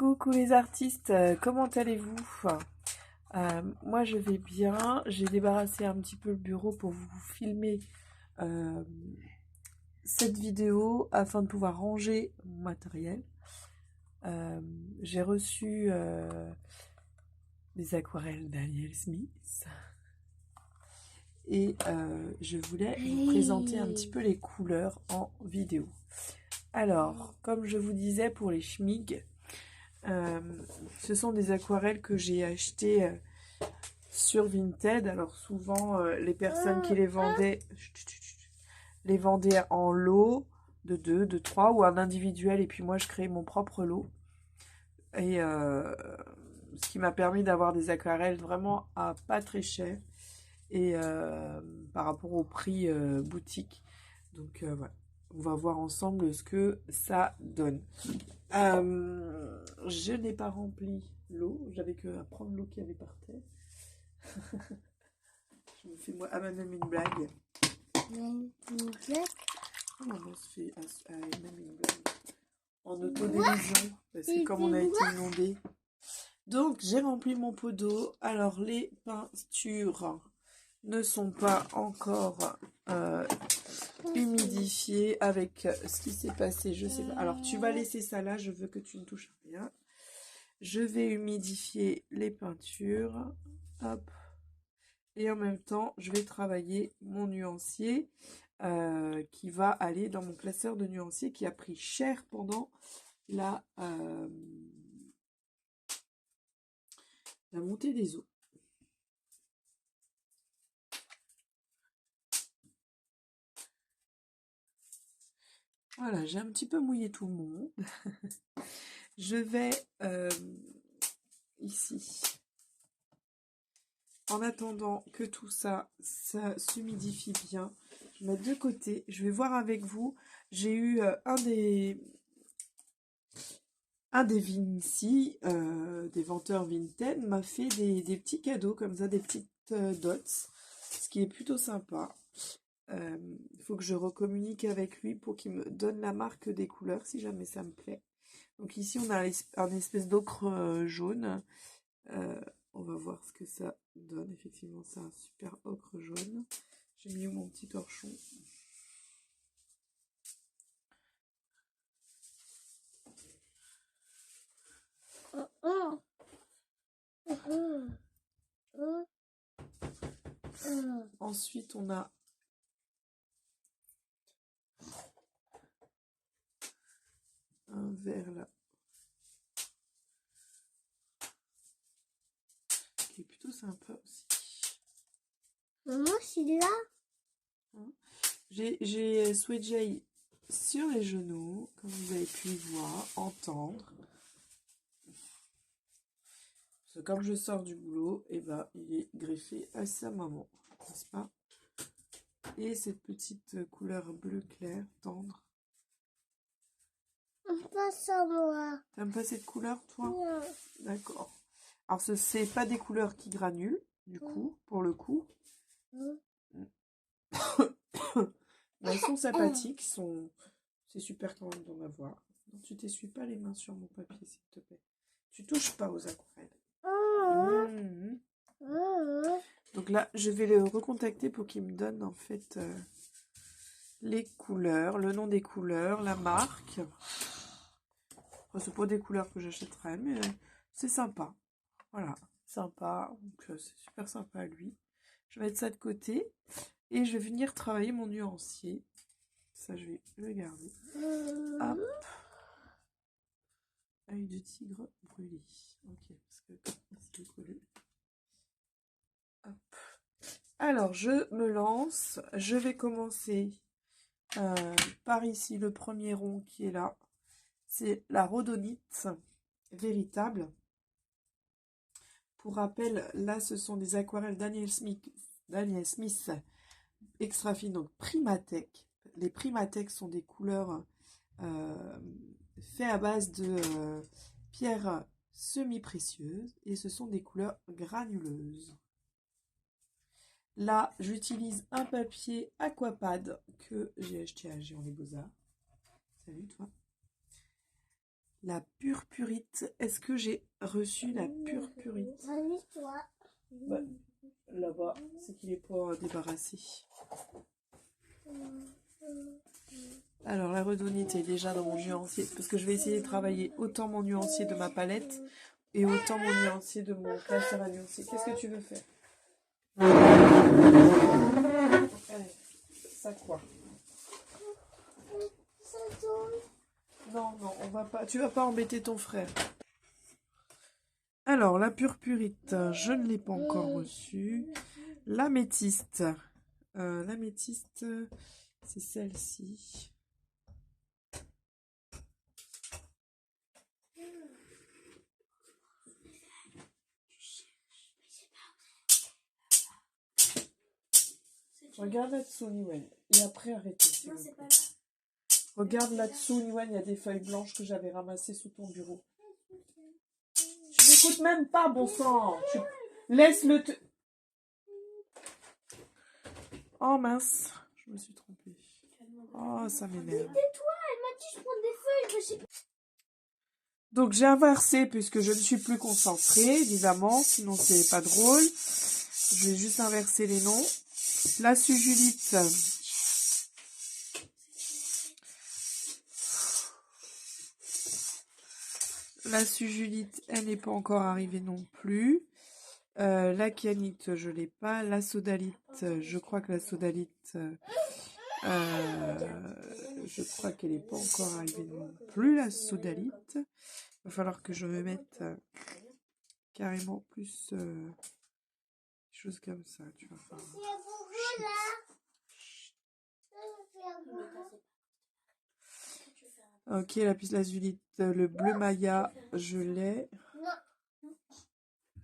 Coucou les artistes, comment allez-vous? Moi je vais bien, j'ai débarrassé un petit peu le bureau pour vous filmer euh, cette vidéo afin de pouvoir ranger mon matériel. J'ai reçu des aquarelles Daniel Smith et je voulais vous présenter un petit peu les couleurs en vidéo. Alors, comme je vous disais pour les schmigs, ce sont des aquarelles que j'ai achetées sur Vinted. Alors souvent les personnes qui les vendaient en lot de 2, de 3 ou en individuel, et puis moi je créais mon propre lot. Et ce qui m'a permis d'avoir des aquarelles vraiment à pas très cher et par rapport au prix boutique. Donc voilà, on va voir ensemble ce que ça donne. Je n'ai pas rempli l'eau, j'avais que à prendre l'eau qu'il y avait par terre. Je me fais moi à moi-même une blague. Une blague? Comment on se fait à elle-même une blague en autodérision, parce que comme on a été inondé. Donc j'ai rempli mon pot d'eau. Alors les peintures ne sont pas encore humidifiées avec ce qui s'est passé, je sais pas. Alors tu vas laisser ça là, je veux que tu ne touches à rien. Je vais humidifier les peintures. Hop. Et en même temps, je vais travailler mon nuancier qui va aller dans mon classeur de nuancier qui a pris cher pendant la montée des eaux. Voilà, j'ai un petit peu mouillé tout le monde. Je vais ici, en attendant que tout ça s'humidifie bien, je vais mettre de côté. Je vais voir avec vous. J'ai eu un des Vinci, des venteurs Vinted, m'a fait des petits cadeaux comme ça, des petites dots, ce qui est plutôt sympa. Il faut que je recommunique avec lui pour qu'il me donne la marque des couleurs si jamais ça me plaît. Donc ici on a un espèce d'ocre jaune. On va voir ce que ça donne. Effectivement c'est un super ocre jaune. J'ai mis mon petit torchon. Ensuite on a un vert là qui est plutôt sympa aussi. Maman, c'est là. J'ai Swedjay sur les genoux, comme vous avez pu voir, entendre. Parce que comme je sors du boulot, et ben il est greffé à sa maman, n'est-ce pas? Et cette petite couleur bleu clair, tendre. Pas ça, moi. T'aimes pas cette couleur, toi? Non. D'accord. Alors, c'est pas des couleurs qui granulent, du coup, pour le coup. Mais elles sont sympathiques, c'est super quand même d'en avoir. Non, tu t'essuies pas les mains sur mon papier, s'il te plaît. Tu touches pas aux aquarelles. Donc là, je vais le recontacter pour qu'il me donne en fait les couleurs, le nom des couleurs, la marque. Enfin, c'est pas des couleurs que j'achèterais, mais c'est sympa. Voilà, sympa. Donc c'est super sympa à lui. Je vais mettre ça de côté et je vais venir travailler mon nuancier. Ça, je vais le garder. Hop. Œil de tigre brûlé. Ok, parce que c'est collé. Hop. Alors, je me lance. Je vais commencer par ici, le premier rond qui est là. C'est la rhodonite véritable. Pour rappel, là, ce sont des aquarelles Daniel Smith extra fine, donc Primatech. Les Primatech sont des couleurs faites à base de pierres semi-précieuses et ce sont des couleurs granuleuses. Là, j'utilise un papier Aquapad que j'ai acheté à Géant les Beaux-Arts. Salut toi. La purpurite. Est-ce que j'ai reçu la purpurite? Amuse-toi. Ouais. Là-bas, c'est qu'il est pas débarrassé. Alors, la redonite est déjà dans mon nuancier, parce que je vais essayer de travailler autant mon nuancier de ma palette et autant mon nuancier de mon classeur à nuancier. Qu'est-ce que tu veux faire? Allez, ça quoi? Ça tombe. Non, non, on va pas. Tu vas pas embêter ton frère. Alors, la purpurite, je ne l'ai pas encore reçue. L'améthyste. L'améthyste, c'est celle-ci. Regarde là-dessous, Niwen. Et après, arrêtez. Non, c'est pas là. Regarde là-dessous, Niwen, il y a des feuilles blanches que j'avais ramassées sous ton bureau. Tu n'écoutes même pas, bon sang. Laisse-le te... Oh mince, je me suis trompée. Oh, ça m'énerve. Tais-toi, elle m'a dit je prends des feuilles, je sais pas. Donc j'ai inversé puisque je ne suis plus concentrée, évidemment, sinon c'est pas drôle. Je vais juste inverser les noms. La sujulite. La sujulite, elle n'est pas encore arrivée non plus. La kyanite, je l'ai pas. La sodalite, je crois que la sodalite, je crois qu'elle n'est pas encore arrivée non plus, la sodalite. Il va falloir que je me mette carrément plus des choses comme ça, tu vas voir. Ok, la lazulite, le bleu Maya, je l'ai.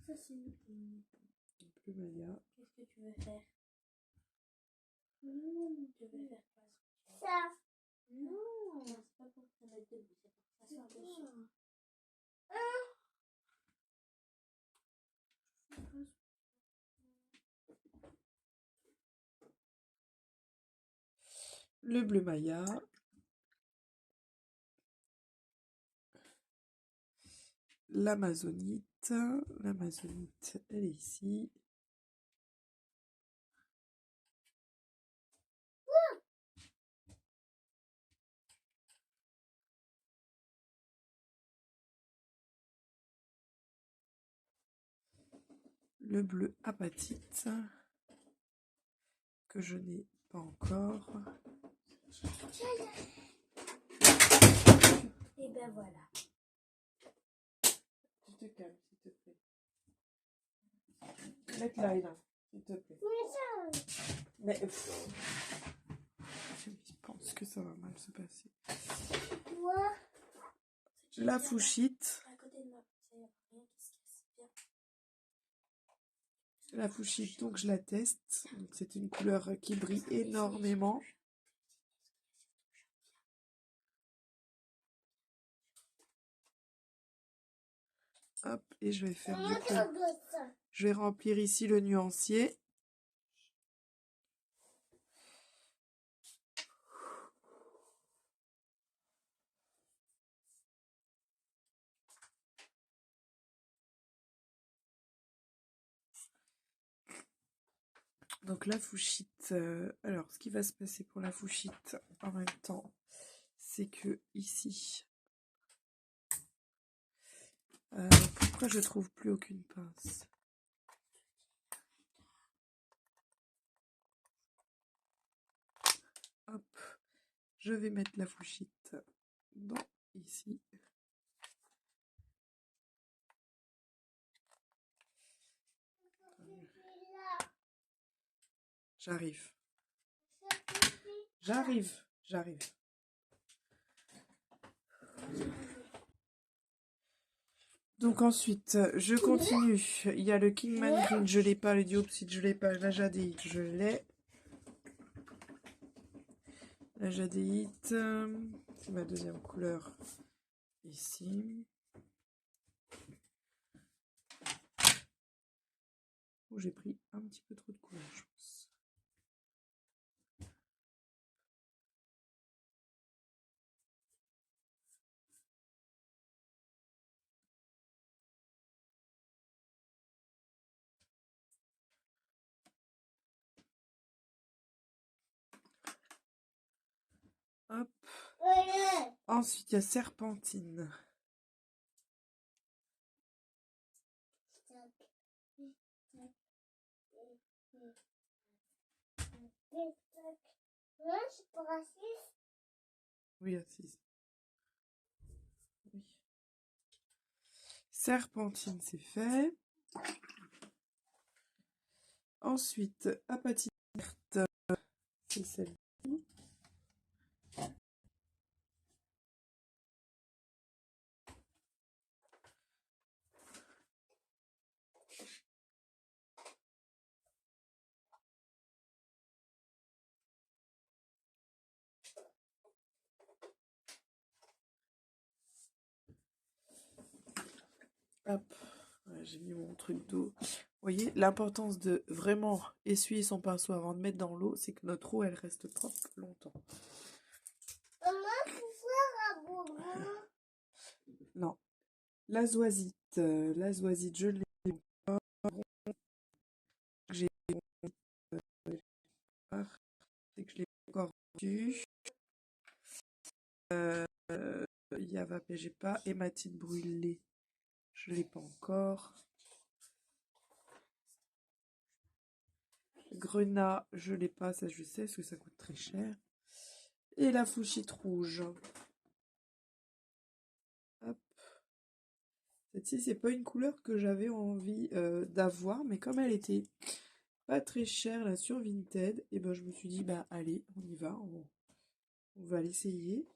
Ça, c'est Bleu Maya. qu'est-ce que tu veux faire? Je veux faire ça. Non, c'est pas pour te mettre debout, c'est pour t'asseoir dessus. Le bleu Maya. L'amazonite. L'amazonite, elle est ici. Le bleu apatite, que je n'ai pas encore. Et ben voilà. Tu te calmes, s'il te plaît. Mets-la, là, s'il te plaît. Mais je pense que ça va mal se passer. La fouchite. La fouchite, donc je la teste. C'est une couleur qui brille énormément. Hop, et je vais faire du coup. Je vais remplir ici le nuancier. Donc la fouchite, alors ce qui va se passer pour la fouchite en même temps, c'est que ici, pourquoi je trouve plus aucune pince? Hop, je vais mettre la fouchite dans ici. J'arrive. Donc ensuite, je continue. Il y a le Kingman Green, je l'ai pas. Le Diopside, je l'ai pas. La Jadéite, je l'ai. La Jadéite, c'est ma deuxième couleur ici. Oh, j'ai pris un petit peu trop de couleur, je pense. Hop. Ensuite, il y a Serpentine. Oui, assise. Oui. Serpentine, c'est fait. Ensuite, Apathie verte, c'est celle-ci. Hop, ouais, j'ai mis mon truc d'eau. Vous voyez, l'importance de vraiment essuyer son pinceau avant de mettre dans l'eau, c'est que notre eau, elle reste propre longtemps. Non, l'azoisite, je l'ai encore. J'ai c'est que je l'ai encore vendu. Yavapé, j'ai pas. Hématite brûlée, je l'ai pas encore. Grenat, je l'ai pas, ça je sais, parce que ça coûte très cher. Et la fouchite rouge. Hop. Celle-ci, c'est pas une couleur que j'avais envie d'avoir, mais comme elle était pas très chère là sur Vinted, et ben je me suis dit bah allez, on y va, on va l'essayer.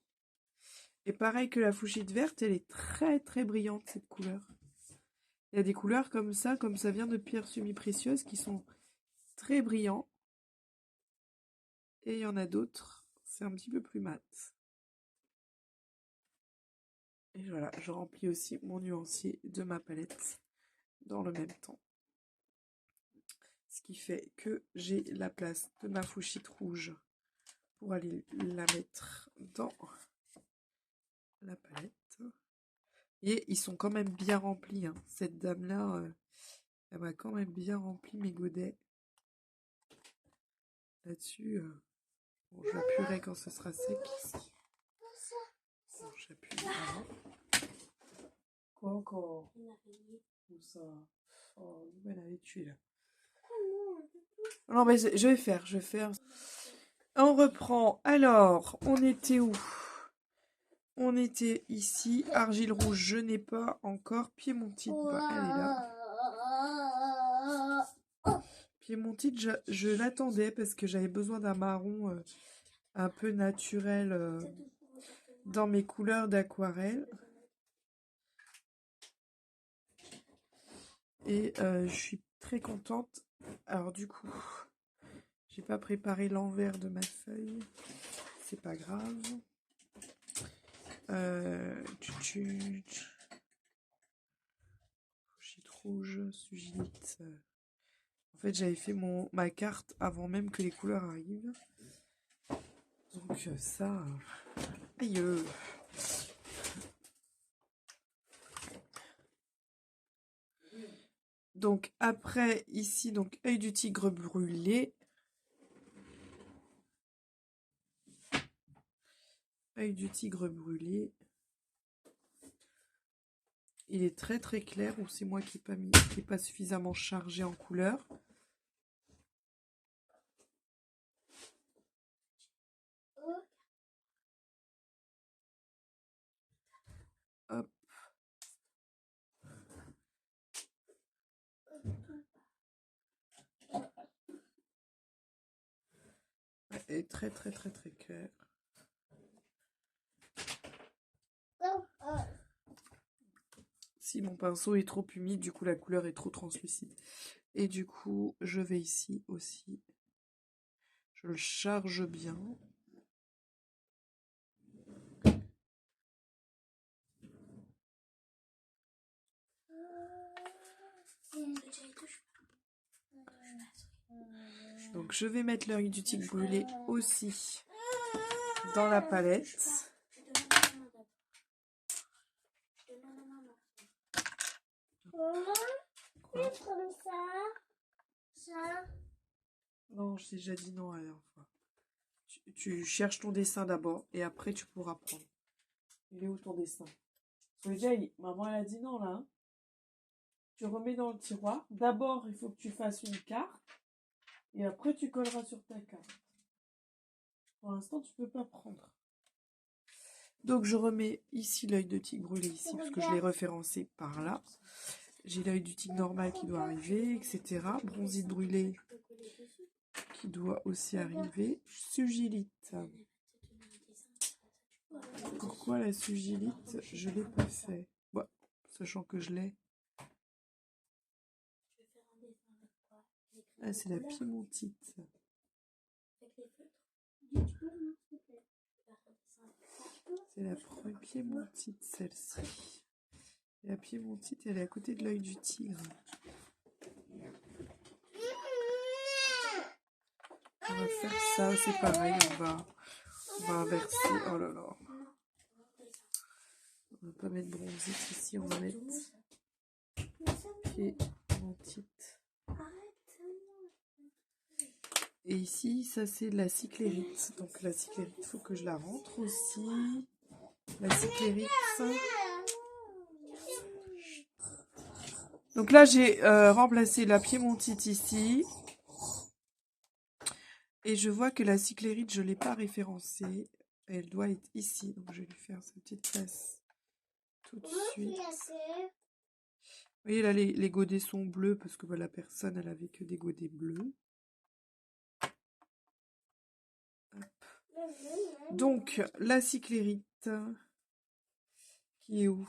Et pareil que la fouchite verte, elle est très très brillante cette couleur. Il y a des couleurs comme ça vient de pierres semi-précieuses qui sont très brillants. Et il y en a d'autres, c'est un petit peu plus mat. Et voilà, je remplis aussi mon nuancier de ma palette dans le même temps. Ce qui fait que j'ai la place de ma fouchite rouge pour aller la mettre dans la palette. Et ils sont quand même bien remplis, hein. Cette dame-là, elle m'a quand même bien rempli mes godets. Là-dessus, bon, j'appuierai quand ce sera sec. Bon, j'appuie vraiment. Quoi encore? Où ça? Oh, une bonne avait tué là. Non, mais je vais faire. On reprend. Alors, on était où? On était ici. Argile rouge, je n'ai pas encore. Piémontite, bah, elle est là. Piémontite, je l'attendais parce que j'avais besoin d'un marron un peu naturel dans mes couleurs d'aquarelle. Et je suis très contente. Alors du coup, j'ai pas préparé l'envers de ma feuille. C'est pas grave. Fouchite rouge, sugilite. En fait, j'avais fait ma carte avant même que les couleurs arrivent. Donc ça... Aïe. Donc après, ici, donc œil du tigre brûlé. Œil du tigre brûlé. Il est très très clair, ou c'est moi qui n'ai pas suffisamment chargé en couleur. Hop. Elle est très très très très claire. Si mon pinceau est trop humide, du coup la couleur est trop translucide. Et du coup, je vais ici aussi. Je le charge bien. Donc je vais mettre l'œil du tigre brûlé aussi dans la palette. Comme ça. Non, je t'ai déjà dit non la dernière fois. tu cherches ton dessin d'abord et après tu pourras prendre. Il est où ton dessin? Parce que déjà, maman elle a dit non là. Hein. Tu remets dans le tiroir. D'abord, il faut que tu fasses une carte et après tu colleras sur ta carte. Pour l'instant, tu peux pas prendre. Donc je remets ici l'œil de tigre brûlé ici parce que je l'ai référencé par là. J'ai l'œil du tigre normal qui doit arriver, etc. Bronzite brûlée qui doit aussi arriver. Sugilite. Pourquoi la sugilite? Je l'ai pas fait. Bon, sachant que je l'ai. Ah, c'est la piémontite. C'est la piémontite, celle-ci. La piémontite, elle est à côté de l'œil du tigre. On va faire ça, c'est pareil, on va inverser. Oh là là. On va pas mettre bronzite ici, on va mettre piémontite. Et ici, ça c'est de la cyclérite. Donc la cyclérite, il faut que je la rentre aussi. La cyclérite. Donc là, j'ai remplacé la piémontite ici. Et je vois que la cyclérite, je ne l'ai pas référencée. Elle doit être ici. Donc je vais lui faire sa petite place tout de suite. Vous voyez là, les godets sont bleus parce que bah, la personne, elle avait que des godets bleus. Donc, la cyclérite, qui est où?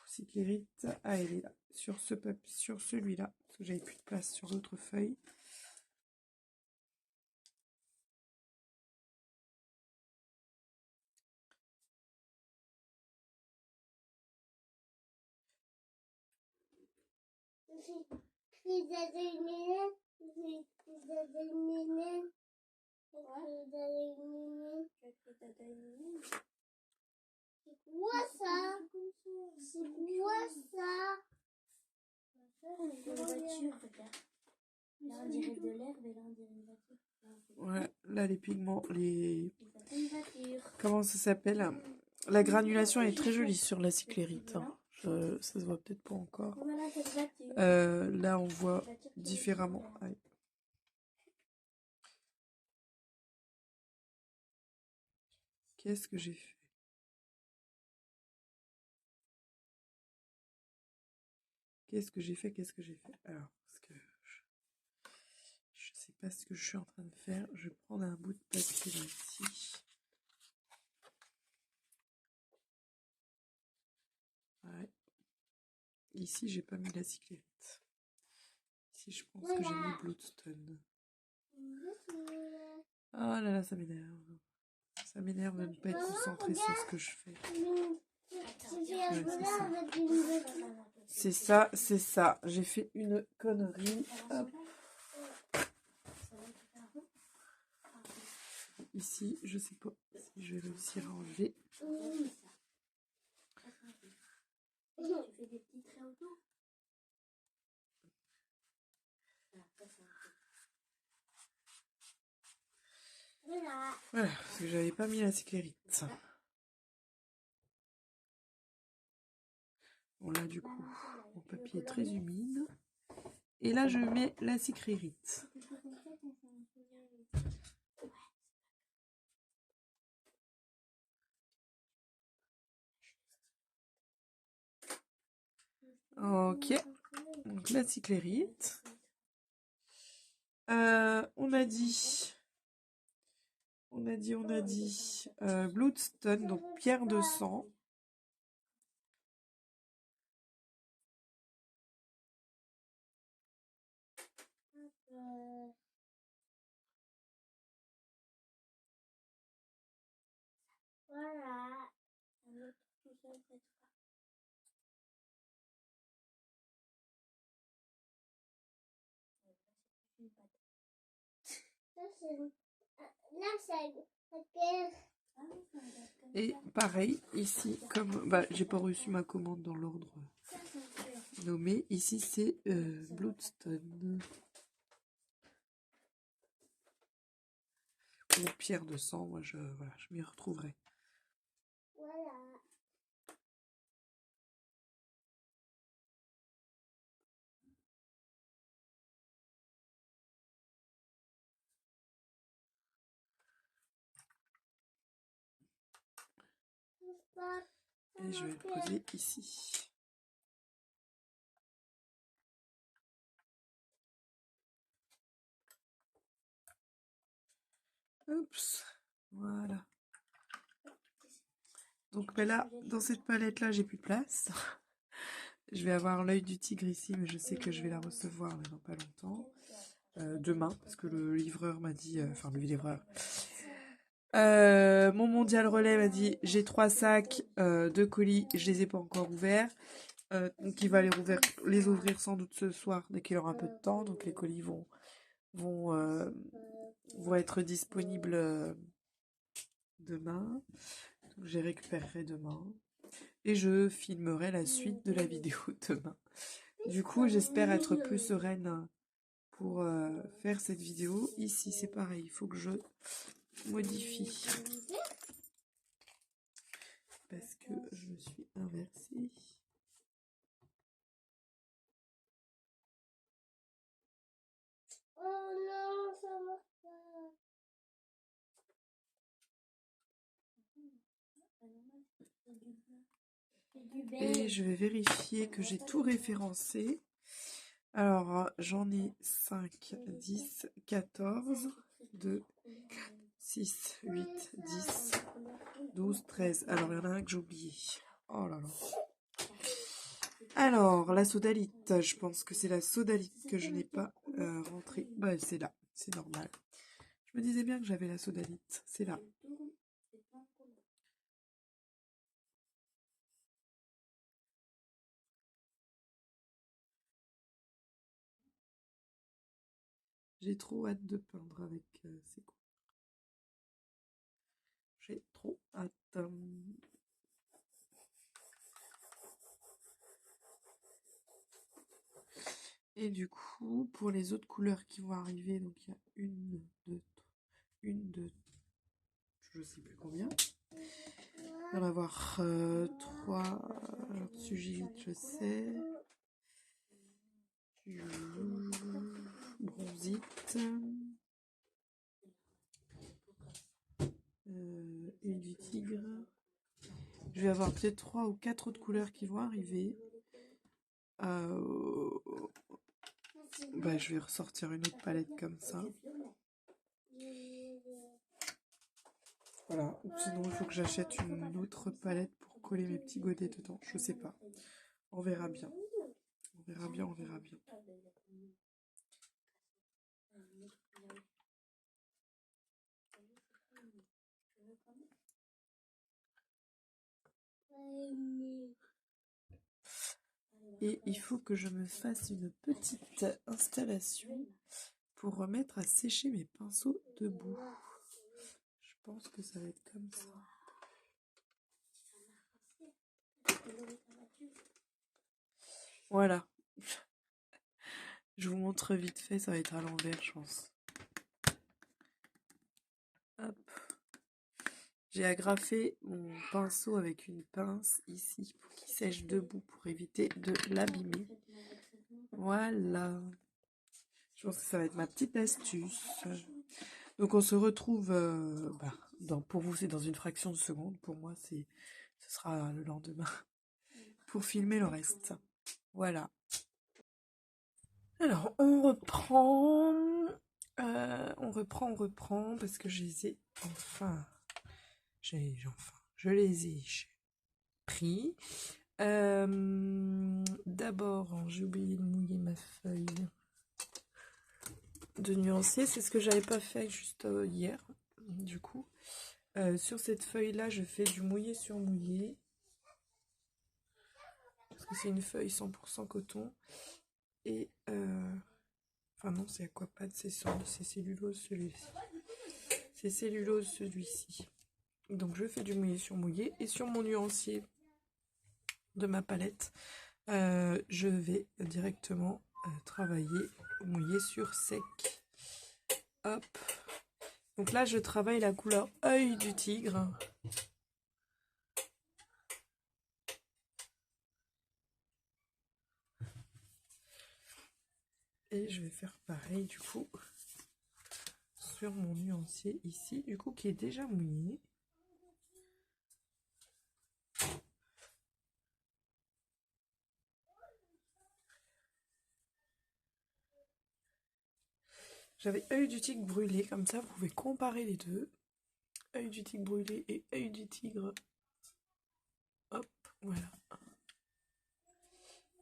Cyclérite, ah, elle est là, sur celui-là, parce que j'avais plus de place sur l'autre feuille. C'est quoi ça? C'est quoi ça? Une voiture, regarde. Là, on dirait de l'herbe et là, on dirait une voiture. Ouais, là, les pigments, comment ça s'appelle? La granulation est très jolie sur la cyclérite. Hein. Ça se voit peut-être pas encore. Là, on voit différemment. Ouais. Qu'est-ce que j'ai fait? Qu'est-ce que j'ai fait? Alors, parce que je sais pas ce que je suis en train de faire. Je vais prendre un bout de papier là, ici. Ouais. Ici, j'ai pas mis la cyclérite. Ici, je pense que j'ai mis Bloodstone. Oh là là, ça m'énerve. Ça m'énerve de ne pas être concentrée sur ce que je fais. Ouais, c'est ça. J'ai fait une connerie. Hop. Ici, je sais pas si je vais réussir à enlever. Tu fais des petits traits autour. Voilà, parce que j'avais pas mis la cyclérite. Bon là du coup, mon papier est très humide. Et là je mets la cyclérite. Ok, donc la cyclérite. On a dit Bloodstone, donc pierre de sang. Voilà. Et pareil, ici, comme bah, j'ai pas reçu ma commande dans l'ordre nommé, ici c'est Bloodstone. paupières de sang, moi voilà, je m'y retrouverai. Voilà. Et je vais le poser ici. Oups, voilà. Donc ben là, dans cette palette là, j'ai plus de place. Je vais avoir l'œil du tigre ici, mais je sais que je vais la recevoir mais dans pas longtemps. Demain, parce que le livreur m'a dit, enfin le livreur, mon mondial relais m'a dit j'ai 3 sacs de colis, je les ai pas encore ouverts. Donc il va les ouvrir sans doute ce soir dès qu'il aura un peu de temps. Donc les colis vont, vont être disponibles demain. Donc je les récupérerai demain. Et je filmerai la suite de la vidéo demain. Du coup, j'espère être plus sereine pour faire cette vidéo. Ici, c'est pareil, il faut que je modifie. Parce que je me suis inversée. Oh non, ça marche pas. Et je vais vérifier que j'ai tout référencé. Alors, j'en ai 5, 10, 14, 2, 4, 6, 8, 10, 12, 13. Alors, il y en a un que j'ai oublié. Oh là là. Alors, la sodalite, je pense que c'est la sodalite que je n'ai pas rentrée. Bah, c'est là, c'est normal. Je me disais bien que j'avais la sodalite, c'est là. J'ai trop hâte de peindre avec ces couleurs. J'ai trop hâte. Et du coup, pour les autres couleurs qui vont arriver, donc il y a une, deux, je sais plus combien. Il va y en avoir 3. Alors, Sugilite, je sais. Bronzite. Et du tigre. Je vais avoir peut-être 3 ou 4 autres couleurs qui vont arriver. Bah, je vais ressortir une autre palette comme ça. Voilà. Sinon, il faut que j'achète une autre palette pour coller mes petits godets dedans. Je sais pas. On verra bien. On verra bien, on verra bien. Et il faut que je me fasse une petite installation pour remettre à sécher mes pinceaux debout. Je pense que ça va être comme ça. Voilà. Je vous montre vite fait, ça va être à l'envers, je pense. Hop. J'ai agrafé mon pinceau avec une pince ici pour qu'il sèche debout pour éviter de l'abîmer. Voilà. Je pense que ça va être ma petite astuce. Donc on se retrouve, pour vous c'est dans une fraction de seconde, pour moi ce sera le lendemain pour filmer le reste. Voilà. Alors on reprend, on reprend parce que je les ai enfin, je les ai pris. D'abord, j'ai oublié de mouiller ma feuille de nuancier, c'est ce que j'avais pas fait juste hier. Du coup, sur cette feuille là, je fais du mouillé sur mouillé parce que c'est une feuille 100% coton et enfin non, c'est aquapad, c'est cellulose celui-ci. C'est cellulose celui-ci. Donc je fais du mouillé sur mouillé et sur mon nuancier de ma palette, je vais directement travailler mouillé sur sec. Hop. Donc là, je travaille la couleur œil du tigre. Et je vais faire pareil du coup sur mon nuancier ici, du coup qui est déjà mouillé. J'avais œil du tigre brûlé, comme ça vous pouvez comparer les deux. Œil du tigre brûlé et œil du tigre. Hop, voilà.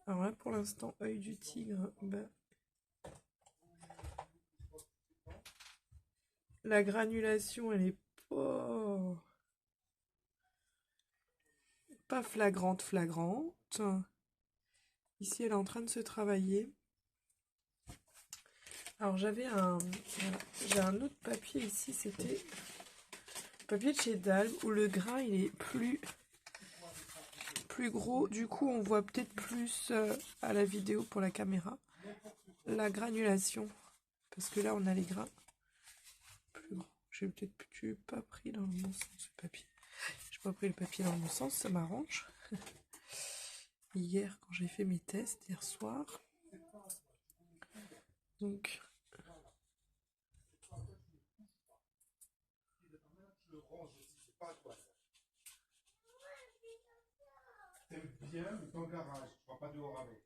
Alors là pour l'instant, œil du tigre, ben, la granulation elle est pas flagrante. Ici elle est en train de se travailler. Alors j'avais voilà, j'ai un autre papier ici, c'était papier de chez Dalm où le grain il est plus gros, du coup on voit peut-être plus à la vidéo pour la caméra la granulation, parce que là on a les grains plus gros. J'ai peut-être pas pris dans le bon sens le papier. J'ai pas pris le papier dans le bon sens, ça m'arrange. Hier quand j'ai fait mes tests, hier soir. Donc t'aimes bien, mais ton garage, tu vas pas dehors avec.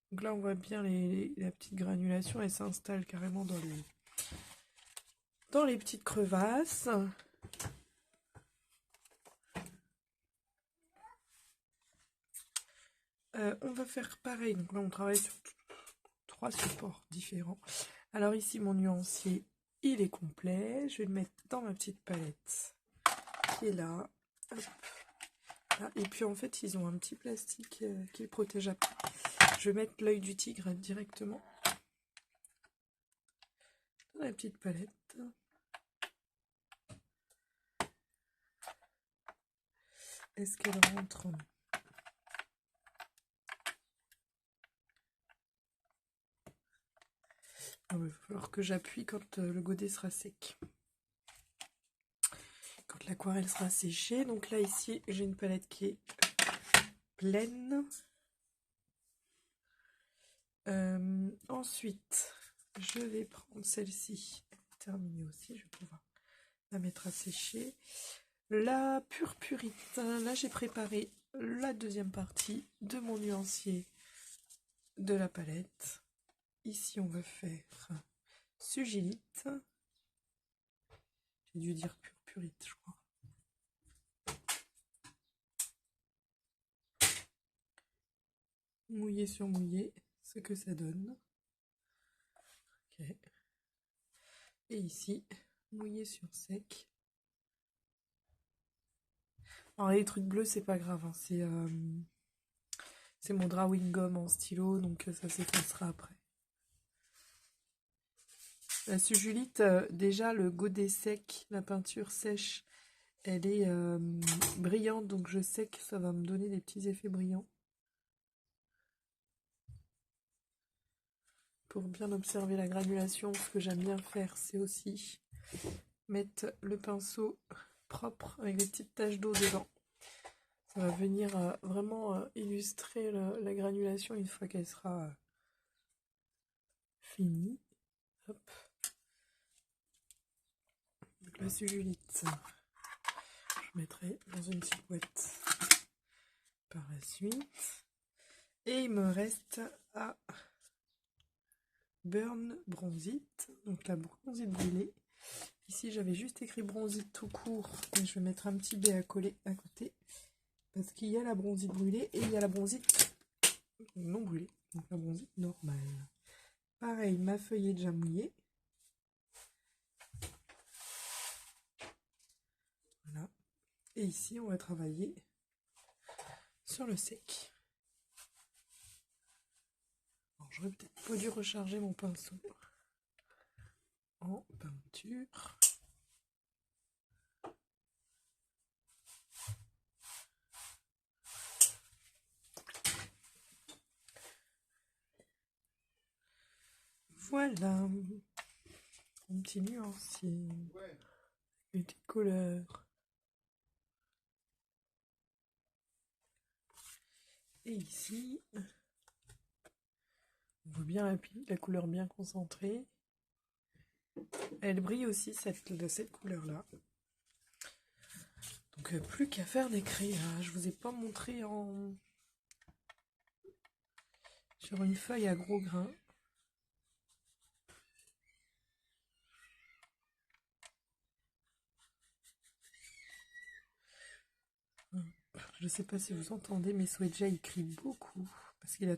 Donc là on voit bien la petite granulation, elle s'installe carrément dans les petites crevasses. On va faire pareil, donc là on travaille sur 3 supports différents. Alors ici mon nuancier il est complet, je vais le mettre dans ma petite palette qui est là. Hop. Là. Et puis en fait ils ont un petit plastique qui le protège après. Je vais mettre l'œil du tigre directement dans la petite palette. Est-ce qu'elle rentre? Il va falloir que j'appuie quand le godet sera sec. Quand l'aquarelle sera séchée. Donc là ici j'ai une palette qui est pleine. Ensuite je vais prendre celle-ci, terminée aussi, je vais pouvoir la mettre à sécher. La purpurite, là j'ai préparé la deuxième partie de mon nuancier de la palette. Ici on va faire sugilite. J'ai dû dire purpurite je crois. Mouillé sur mouillé, ce que ça donne. Okay. Et ici, mouillé sur sec. Alors les trucs bleus, c'est pas grave, hein. C'est mon drawing gum en stylo, donc ça s'effacera après. La sugilite, déjà le godet sec, la peinture sèche, elle est brillante, donc je sais que ça va me donner des petits effets brillants. Pour bien observer la granulation, ce que j'aime bien faire, c'est aussi mettre le pinceau propre avec des petites taches d'eau dedans. Ça va venir vraiment illustrer la granulation une fois qu'elle sera finie. Hop. Donc la sugilite, je mettrai dans une petite boîte par la suite. Et il me reste à Burn Bronzite, donc la bronzite brûlée. Ici j'avais juste écrit bronzite tout court, mais je vais mettre un petit B à coller à côté. Parce qu'il y a la bronzite brûlée et il y a la bronzite non brûlée, donc la bronzite normale. Pareil, ma feuille est déjà mouillée. Voilà. Et ici, on va travailler sur le sec. J'aurais peut-être pas dû recharger mon pinceau en peinture. Voilà. Mon petit nuancier. Ouais. Les petites couleurs. Et ici, on voit bien la couleur bien concentrée. Elle brille aussi, cette couleur-là. Donc plus qu'à faire des créas. Je vous ai pas montré sur une feuille à gros grains. Je ne sais pas si vous entendez, mais Sweetja il crie beaucoup parce il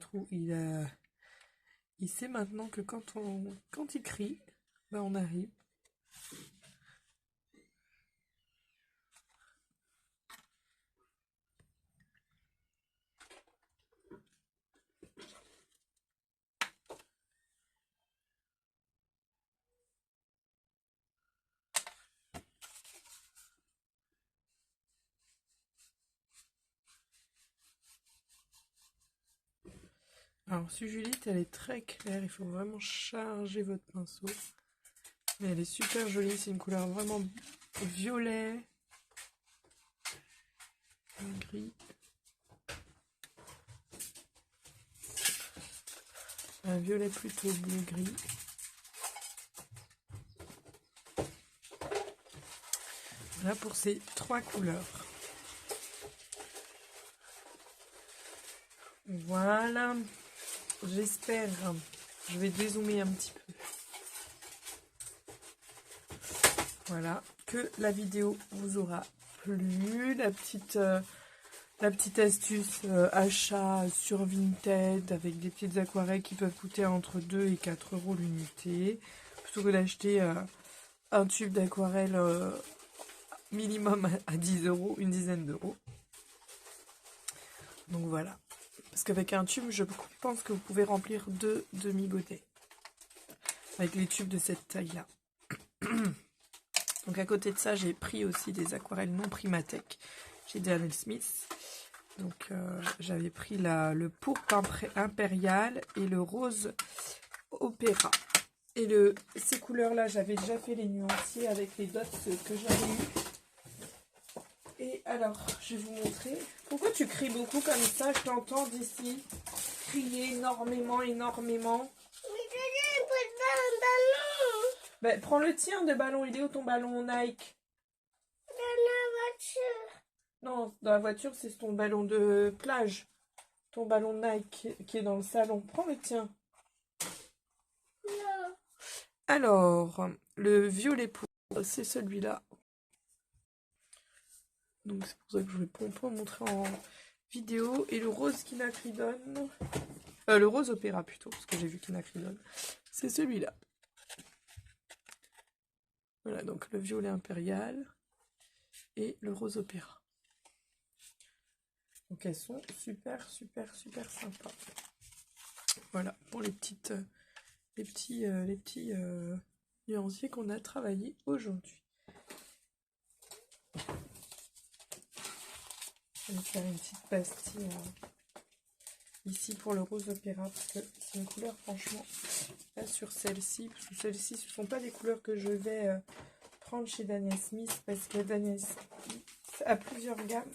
sait maintenant que quand il crie, ben on arrive. Alors, Sujulite, elle est très claire. Il faut vraiment charger votre pinceau. Mais elle est super jolie. C'est une couleur vraiment violet. Gris. Un violet plutôt bleu-gris. Voilà pour ces 3 couleurs. Voilà. J'espère. Je vais dézoomer un petit peu. Voilà. Que la vidéo vous aura plu. La petite astuce achat sur Vinted avec des petites aquarelles qui peuvent coûter entre 2 et 4 € l'unité. Plutôt que d'acheter un tube d'aquarelle minimum à 10 €, une dizaine d'euros. Donc voilà. Parce qu'avec un tube, je pense que vous pouvez remplir 2 demi-godets. Avec les tubes de cette taille-là. Donc à côté de ça, j'ai pris aussi des aquarelles non Primatech chez Daniel Smith. Donc j'avais pris le pourpre impérial et le rose opéra. Et ces couleurs-là, j'avais déjà fait les nuanciers avec les dots que j'avais eu. Et alors, je vais vous montrer. Pourquoi tu cries beaucoup comme ça? Je t'entends d'ici crier énormément, énormément. Mais je pas un ballon. Ben, prends le tien de ballon. Il est où ton ballon Nike? Dans la voiture. Non, dans la voiture, c'est ton ballon de plage. Ton ballon Nike qui est dans le salon. Prends le tien. Non. Alors, le violet poudre, c'est celui-là. Donc c'est pour ça que je vais pas vous montrer en vidéo. Et le rose quinacridone, le rose opéra plutôt, parce que j'ai vu quinacridone, c'est celui-là. Voilà, donc le violet impérial et le rose opéra. Donc elles sont super, super, super sympas. Voilà, pour les petits nuanciers qu'on a travaillé aujourd'hui. Je vais faire une petite pastille ici pour le rose opéra parce que c'est une couleur franchement là sur celle-ci, parce que celles-ci ce ne sont pas des couleurs que je vais prendre chez Daniel Smith parce que Daniel Smith a plusieurs gammes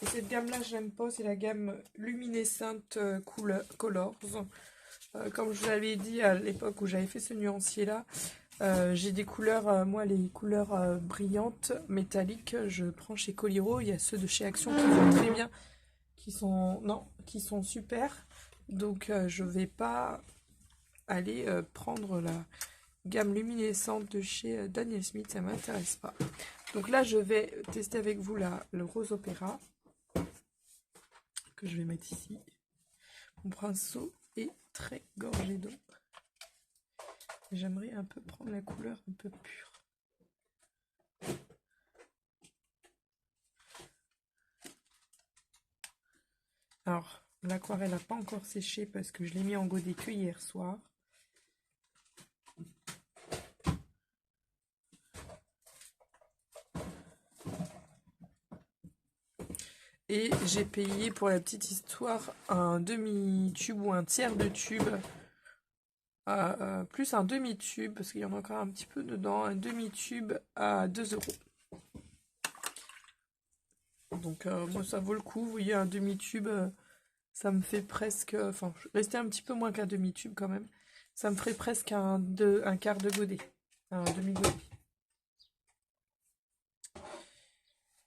et cette gamme là j'aime pas, c'est la gamme luminescente colors. Comme je vous l'avais dit à l'époque où j'avais fait ce nuancier là, j'ai des couleurs, moi les couleurs brillantes, métalliques, je prends chez Coliro. Il y a ceux de chez Action qui sont très bien, qui sont super. Donc je vais pas aller prendre la gamme luminescente de chez Daniel Smith, ça m'intéresse pas. Donc là je vais tester avec vous le rose opéra, que je vais mettre ici. Mon pinceau est très gorgé d'eau. J'aimerais un peu prendre la couleur un peu pure. Alors, l'aquarelle n'a pas encore séché parce que je l'ai mis en godet que hier soir. Et j'ai payé pour la petite histoire un demi-tube ou un tiers de tube plus un demi-tube, parce qu'il y en a encore un petit peu dedans, un demi-tube à 2 €. Donc moi ça vaut le coup, vous voyez, un demi-tube, ça me fait presque, enfin, rester un petit peu moins qu'un demi-tube quand même, ça me ferait presque un quart de godet, un demi-godet.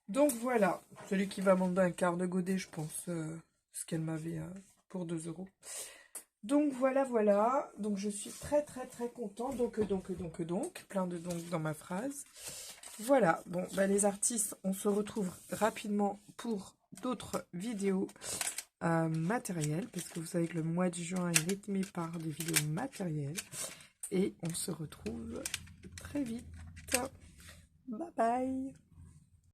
Donc voilà, celui qui va demander un quart de godet, je pense, ce qu'elle m'avait pour 2 €. Donc voilà, donc je suis très content, donc, plein de donc dans ma phrase. Voilà, bon, bah, les artistes, on se retrouve rapidement pour d'autres vidéos matérielles, parce que vous savez que le mois de juin est rythmé par des vidéos matérielles, et on se retrouve très vite. Bye bye!